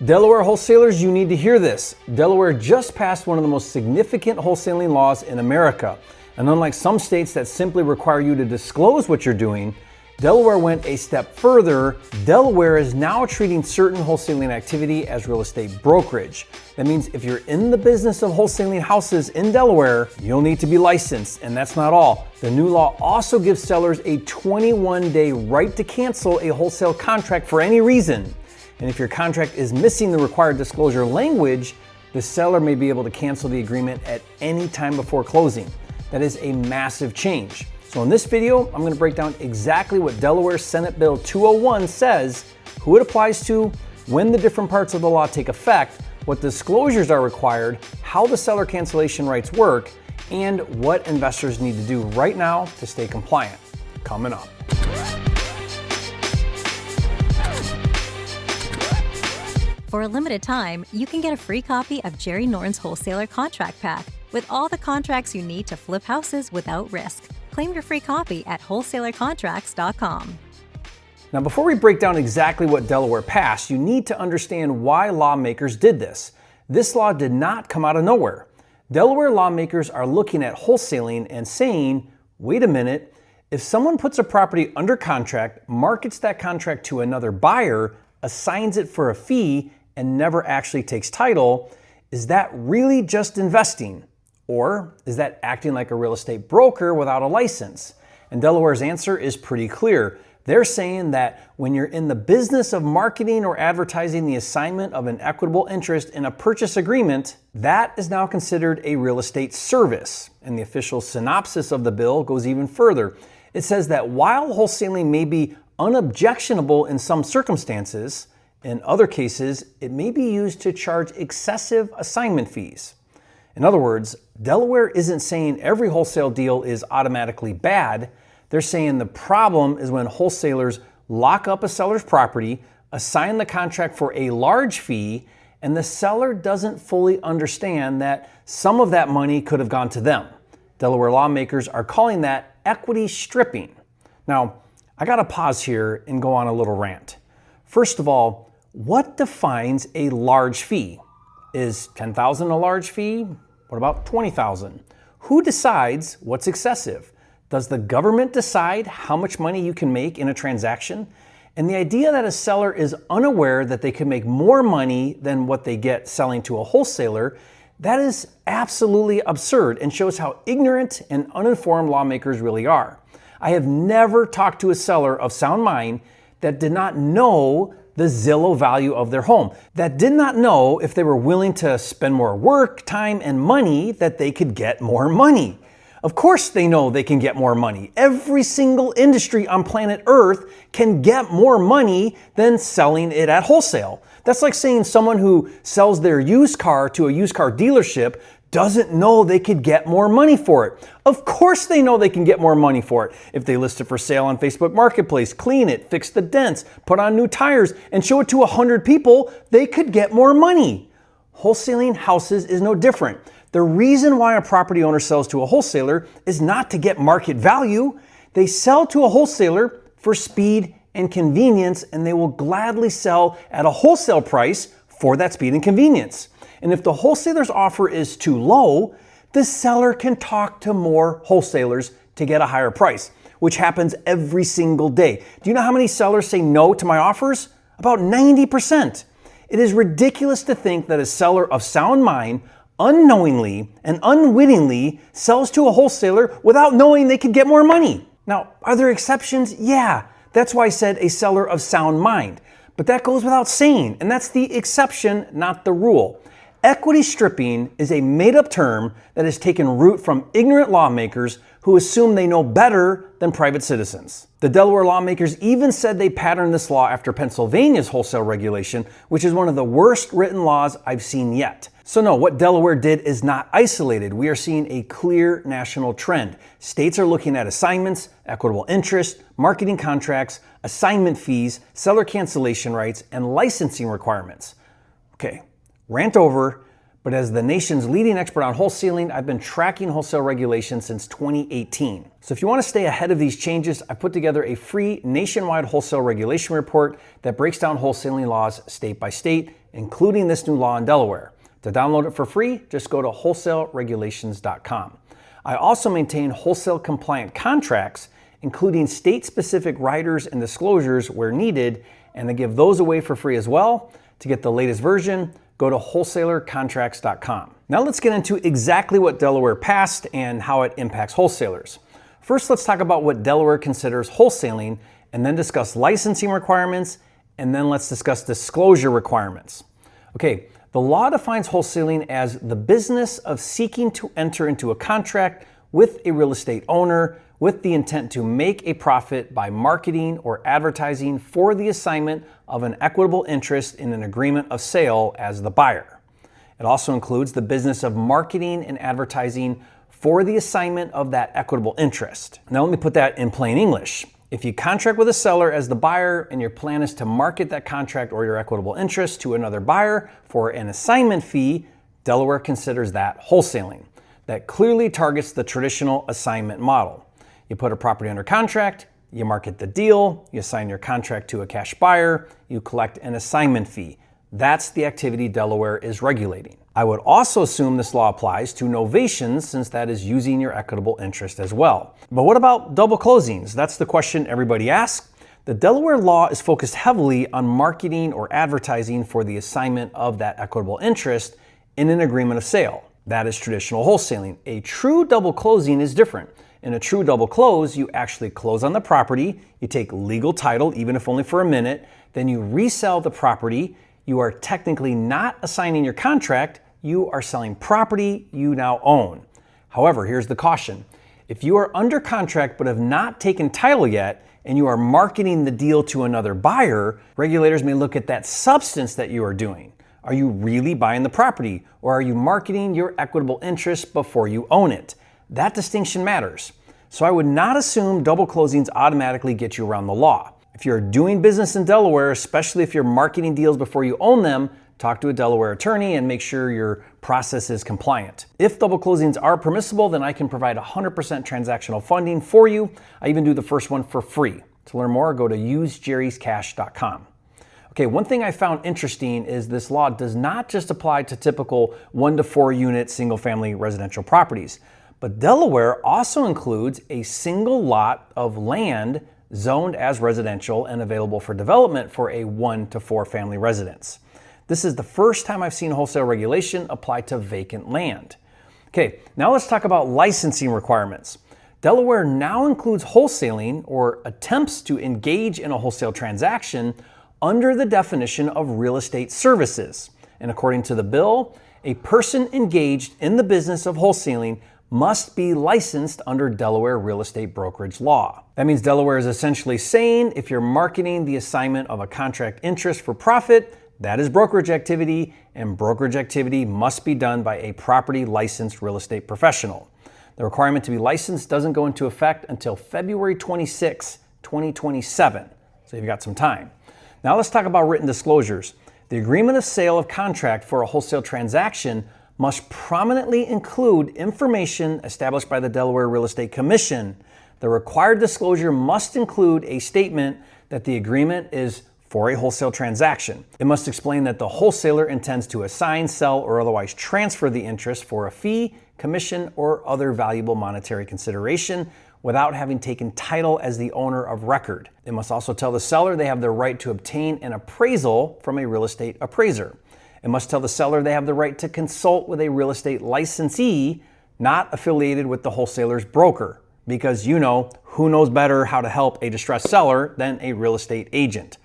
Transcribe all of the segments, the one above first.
Delaware wholesalers, you need to hear this. Delaware just passed one of the most significant wholesaling laws in America. And unlike some states that simply require you to disclose what you're doing, Delaware went a step further. Delaware is now treating certain wholesaling activity as real estate brokerage. That means if you're in the business of wholesaling houses in Delaware, you'll need to be licensed. And that's not all. The new law also gives sellers a 21-day right to cancel a wholesale contract for any reason. And if your contract is missing the required disclosure language, the seller may be able to cancel the agreement at any time before closing. That is a massive change. So in this video, I'm going to break down exactly what Delaware Senate Bill 201 says, who it applies to, when the different parts of the law take effect, what disclosures are required, how the seller cancellation rights work, and what investors need to do right now to stay compliant. Coming up. For a limited time, you can get a free copy of Jerry Norton's Wholesaler Contract Pack with all the contracts you need to flip houses without risk. Claim your free copy at wholesalercontracts.com. Now, before we break down exactly what Delaware passed, you need to understand why lawmakers did this. This law did not come out of nowhere. Delaware lawmakers are looking at wholesaling and saying, wait a minute, if someone puts a property under contract, markets that contract to another buyer, assigns it for a fee, and never actually takes title, is that really just investing? Or is that acting like a real estate broker without a license? And Delaware's answer is pretty clear. They're saying that when you're in the business of marketing or advertising the assignment of an equitable interest in a purchase agreement, that is now considered a real estate service. And the official synopsis of the bill goes even further. It says that while wholesaling may be unobjectionable in some circumstances, in other cases, it may be used to charge excessive assignment fees. In other words, Delaware isn't saying every wholesale deal is automatically bad. They're saying the problem is when wholesalers lock up a seller's property, assign the contract for a large fee, and the seller doesn't fully understand that some of that money could have gone to them. Delaware lawmakers are calling that equity stripping. Now, I gotta pause here and go on a little rant. First of all, what defines a large fee? Is $10,000 a large fee? What about $20,000? Who decides what's excessive? Does the government decide how much money you can make in a transaction? And the idea that a seller is unaware that they can make more money than what they get selling to a wholesaler, that is absolutely absurd and shows how ignorant and uninformed lawmakers really are. I have never talked to a seller of sound mind that did not know the Zillow value of their home, that did not know if they were willing to spend more work, time, and money that they could get more money. Of course they know they can get more money. Every single industry on planet Earth can get more money than selling it at wholesale. That's like saying someone who sells their used car to a used car dealership doesn't know they could get more money for it. Of course they know they can get more money for it. If they list it for sale on Facebook Marketplace, clean it, fix the dents, put on new tires, and show it to 100 people, they could get more money. Wholesaling houses is no different. The reason why a property owner sells to a wholesaler is not to get market value. They sell to a wholesaler for speed and convenience, and they will gladly sell at a wholesale price for that speed and convenience. And if the wholesaler's offer is too low, the seller can talk to more wholesalers to get a higher price, which happens every single day. Do you know how many sellers say no to my offers? About 90%. It is ridiculous to think that a seller of sound mind unknowingly and unwittingly sells to a wholesaler without knowing they could get more money. Now, are there exceptions? Yeah, that's why I said a seller of sound mind. But that goes without saying, and that's the exception, not the rule. Equity stripping is a made-up term that has taken root from ignorant lawmakers who assume they know better than private citizens. The Delaware lawmakers even said they patterned this law after Pennsylvania's wholesale regulation, which is one of the worst written laws I've seen yet. So no, what Delaware did is not isolated. We are seeing a clear national trend. States are looking at assignments, equitable interest, marketing contracts, assignment fees, seller cancellation rights, and licensing requirements. Okay, rant over. But as the nation's leading expert on wholesaling, I've been tracking wholesale regulations since 2018. So if you want to stay ahead of these changes, I put together a free nationwide wholesale regulation report that breaks down wholesaling laws state by state including this new law in Delaware. To download it for free, just go to wholesaleregulations.com. I also maintain wholesale compliant contracts, including state-specific riders and disclosures where needed, and I give those away for free as well. To get the latest version, go to wholesalercontracts.com. Now let's get into exactly what Delaware passed and how it impacts wholesalers. First, let's talk about what Delaware considers wholesaling, and then discuss licensing requirements, and then let's discuss disclosure requirements. Okay, the law defines wholesaling as the business of seeking to enter into a contract with a real estate owner with the intent to make a profit by marketing or advertising for the assignment of an equitable interest in an agreement of sale as the buyer. It also includes the business of marketing and advertising for the assignment of that equitable interest. Now let me put that in plain English. If you contract with a seller as the buyer and your plan is to market that contract or your equitable interest to another buyer for an assignment fee, Delaware considers that wholesaling. That clearly targets the traditional assignment model. You put a property under contract, you market the deal, you assign your contract to a cash buyer, you collect an assignment fee. That's the activity Delaware is regulating. I would also assume this law applies to novations, since that is using your equitable interest as well. But what about double closings? That's the question everybody asks. The Delaware law is focused heavily on marketing or advertising for the assignment of that equitable interest in an agreement of sale. That is traditional wholesaling. A true double closing is different. In a true double close, you actually close on the property, you take legal title, even if only for a minute, then you resell the property. You are technically not assigning your contract, you are selling property you now own. However, here's the caution. If you are under contract but have not taken title yet, and you are marketing the deal to another buyer, regulators may look at that substance that you are doing. Are you really buying the property, or are you marketing your equitable interest before you own it? That distinction matters. So I would not assume double closings automatically get you around the law. If you're doing business in Delaware, especially if you're marketing deals before you own them, talk to a Delaware attorney and make sure your process is compliant. If double closings are permissible, then I can provide 100% transactional funding for you. I even do the first one for free. To learn more, go to usejerryscash.com. Okay, one thing I found interesting is this law does not just apply to typical 1 to 4 unit single family residential properties. But Delaware also includes a single lot of land zoned as residential and available for development for a 1 to 4 family residence. This is the first time I've seen wholesale regulation apply to vacant land. Okay, now let's talk about licensing requirements. Delaware now includes wholesaling, or attempts to engage in a wholesale transaction, under the definition of real estate services. And according to the bill, a person engaged in the business of wholesaling must be licensed under Delaware real estate brokerage law. That means Delaware is essentially saying if you're marketing the assignment of a contract interest for profit, that is brokerage activity, and brokerage activity must be done by a property licensed real estate professional. The requirement to be licensed doesn't go into effect until February 26, 2027, so you've got some time. Now let's talk about written disclosures. The agreement of sale of contract for a wholesale transaction must prominently include information established by the Delaware Real Estate Commission. The required disclosure must include a statement that the agreement is for a wholesale transaction. It must explain that the wholesaler intends to assign, sell, or otherwise transfer the interest for a fee, commission, or other valuable monetary consideration without having taken title as the owner of record. It must also tell the seller they have the right to obtain an appraisal from a real estate appraiser. It must tell the seller they have the right to consult with a real estate licensee not affiliated with the wholesaler's broker, because who knows better how to help a distressed seller than a real estate agent.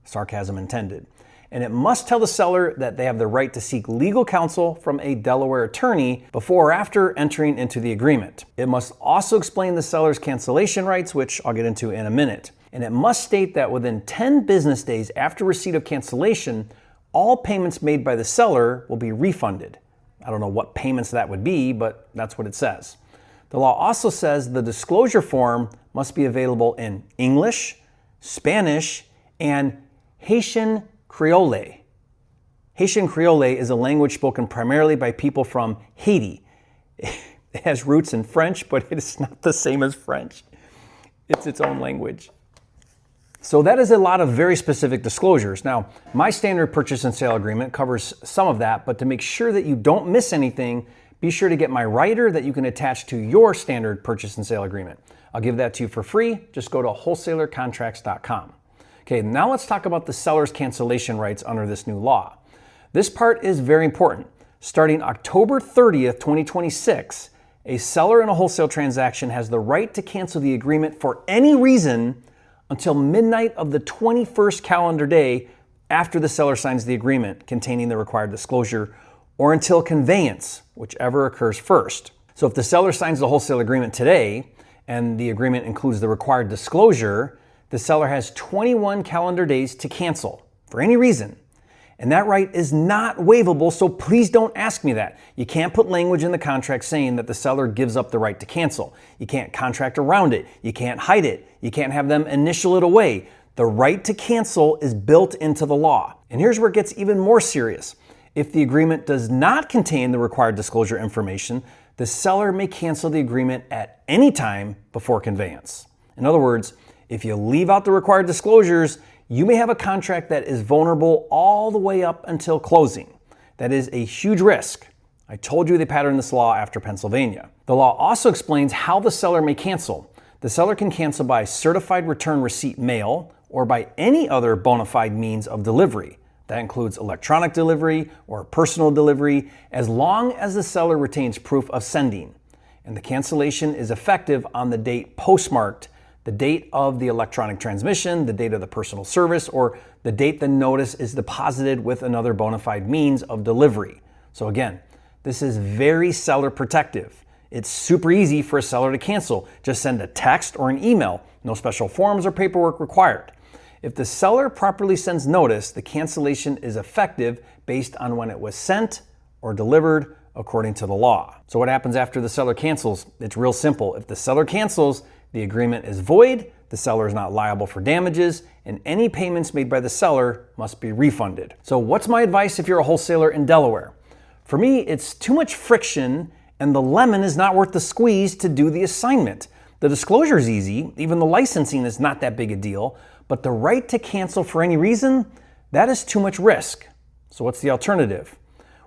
Sarcasm intended. And it must tell the seller that they have the right to seek legal counsel from a Delaware attorney before or after entering into the agreement. It must also explain the seller's cancellation rights, which I'll get into in a minute. And it must state that within 10 business days after receipt of cancellation, all payments made by the seller will be refunded. I don't know what payments that would be, but that's what it says. The law also says the disclosure form must be available in English, Spanish, and Haitian Creole. Haitian Creole is a language spoken primarily by people from Haiti. It has roots in French, but it is not the same as French. It's its own language. So that is a lot of very specific disclosures. Now, my standard purchase and sale agreement covers some of that, but to make sure that you don't miss anything, be sure to get my writer that you can attach to your standard purchase and sale agreement. I'll give that to you for free. Just go to wholesalercontracts.com. Okay, now let's talk about the seller's cancellation rights under this new law. This part is very important. Starting October 30th, 2026, a seller in a wholesale transaction has the right to cancel the agreement for any reason until midnight of the 21st calendar day after the seller signs the agreement containing the required disclosure, or until conveyance, whichever occurs first. So if the seller signs the wholesale agreement today and the agreement includes the required disclosure, the seller has 21 calendar days to cancel for any reason. And that right is not waivable, so please don't ask me that. You can't put language in the contract saying that the seller gives up the right to cancel. You can't contract around it. You can't hide it. You can't have them initial it away. The right to cancel is built into the law. And here's where it gets even more serious. If the agreement does not contain the required disclosure information, the seller may cancel the agreement at any time before conveyance. In other words, if you leave out the required disclosures, you may have a contract that is vulnerable all the way up until closing. That is a huge risk. I told you they patterned this law after Pennsylvania. The law also explains how the seller may cancel. The seller can cancel by certified return receipt mail or by any other bona fide means of delivery. That includes electronic delivery or personal delivery, as long as the seller retains proof of sending. And the cancellation is effective on the date postmarked, the date of the electronic transmission, the date of the personal service, or the date the notice is deposited with another bona fide means of delivery. So again, this is very seller protective. It's super easy for a seller to cancel. Just send a text or an email. No special forms or paperwork required. If the seller properly sends notice, the cancellation is effective based on when it was sent or delivered according to the law. So what happens after the seller cancels? It's real simple. If the seller cancels, the agreement is void, the seller is not liable for damages, and any payments made by the seller must be refunded. So what's my advice if you're a wholesaler in Delaware? For me, it's too much friction and the lemon is not worth the squeeze to do the assignment. The disclosure is easy, even the licensing is not that big a deal, but the right to cancel for any reason, that is too much risk. So what's the alternative?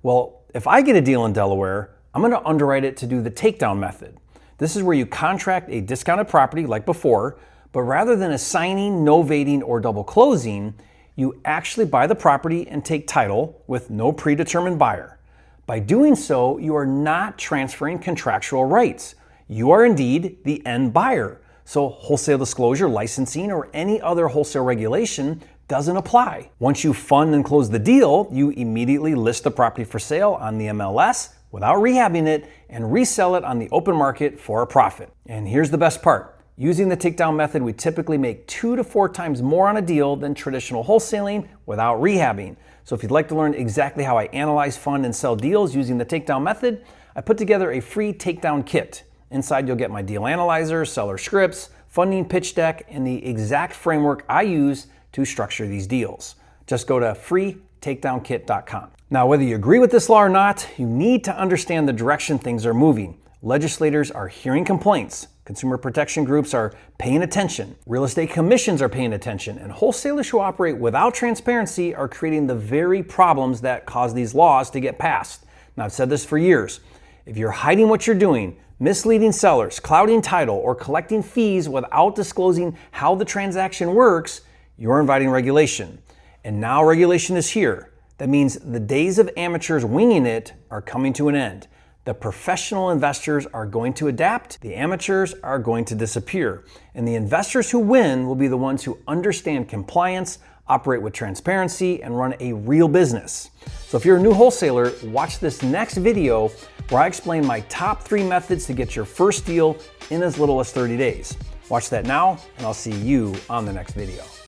Well, if I get a deal in Delaware, I'm going to underwrite it to do the takedown method. This is where you contract a discounted property like before, but rather than assigning, novating, or double closing, you actually buy the property and take title with no predetermined buyer. By doing so, you are not transferring contractual rights. You are indeed the end buyer. So wholesale disclosure, licensing, or any other wholesale regulation doesn't apply. Once you fund and close the deal, you immediately list the property for sale on the MLS without rehabbing it and resell it on the open market for a profit. And here's the best part. Using the takedown method, we typically make 2 to 4 times more on a deal than traditional wholesaling without rehabbing. So if you'd like to learn exactly how I analyze, fund, and sell deals using the takedown method, I put together a free takedown kit. Inside you'll get my deal analyzer, seller scripts, funding pitch deck, and the exact framework I use to structure these deals. Just go to freetakedownkit.com. Now, whether you agree with this law or not, you need to understand the direction things are moving. Legislators are hearing complaints. Consumer protection groups are paying attention. Real estate commissions are paying attention. And wholesalers who operate without transparency are creating the very problems that cause these laws to get passed. Now, I've said this for years. If you're hiding what you're doing, misleading sellers, clouding title, or collecting fees without disclosing how the transaction works, you're inviting regulation. And now regulation is here. That means the days of amateurs winging it are coming to an end. The professional investors are going to adapt, the amateurs are going to disappear, and the investors who win will be the ones who understand compliance, operate with transparency, and run a real business. So if you're a new wholesaler, watch this next video where I explain my top 3 methods to get your first deal in as little as 30 days. Watch that now, and I'll see you on the next video.